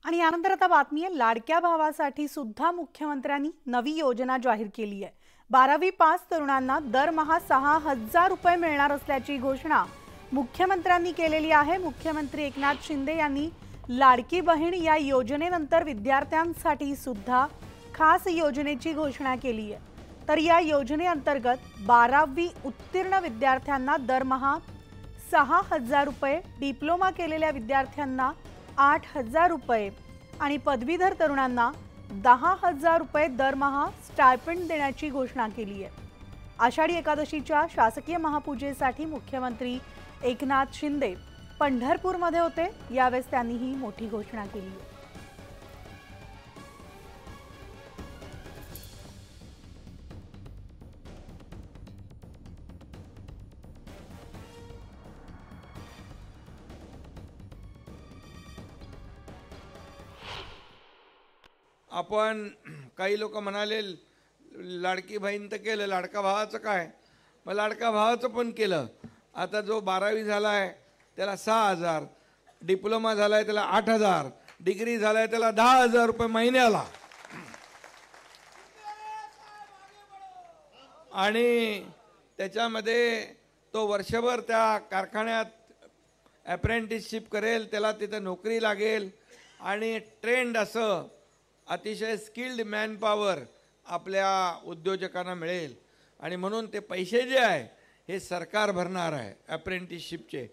आणि यानंतर आता बातमी आहे, लाडक्या भावासाठी सुद्धा मुख्यमंत्र्यांनी नवी योजना जाहीर केली आहे। 12वी पास तरुणांना दरमहा 6,000 रुपये मिळणार असल्याची घोषणा मुख्यमंत्र्यांनी केलेली आहे। मुख्यमंत्री एकनाथ शिंदे यांनी लाडकी बहीण या योजनेनंतर विद्यार्थ्यांसाठी सुद्धा खास योजनेची घोषणा केली आहे। तर या योजनेअंतर्गत 12वी उत्तीर्ण विद्यार्थ्यांना दरमहा 6,000 रुपये, डिप्लोमा केलेल्या विद्यार्थ्यांना 8,000 रुपये आणि पदवीधर तरुणांना 10,000 रुपये दरमहा स्टायपेंड देण्याची घोषणा केली आहे। आषाढी एकादशीच्या शासकीय महापूजेसाठी मुख्यमंत्री एकनाथ शिंदे पंढरपूरमध्ये होते। यावेळेस त्यांनी ही मोठी घोषणा केली आहे। आपण काही लोक म्हणाले लाडकी बहीण तर केलं, लाडका भावाचं काय? मग लाडका भावाचं पण केलं। आता जो 12वी झाला आहे त्याला 6,000, डिप्लोमा झाला आहे त्याला 8,000, डिग्री झाला आहे त्याला 10,000 रुपये महिन्याला। आणि त्याच्यामध्ये तो वर्षभर त्या कारखान्यात अप्रेंटिसशिप करेल, त्याला तिथं नोकरी लागेल आणि ट्रेंड असं अतिशय स्किल्ड मॅनपॉवर आपल्या उद्योजकांना मिळेल। आणि म्हणून ते पैसे जे आहे हे सरकार भरणार आहे अप्रेंटिसशिपचे।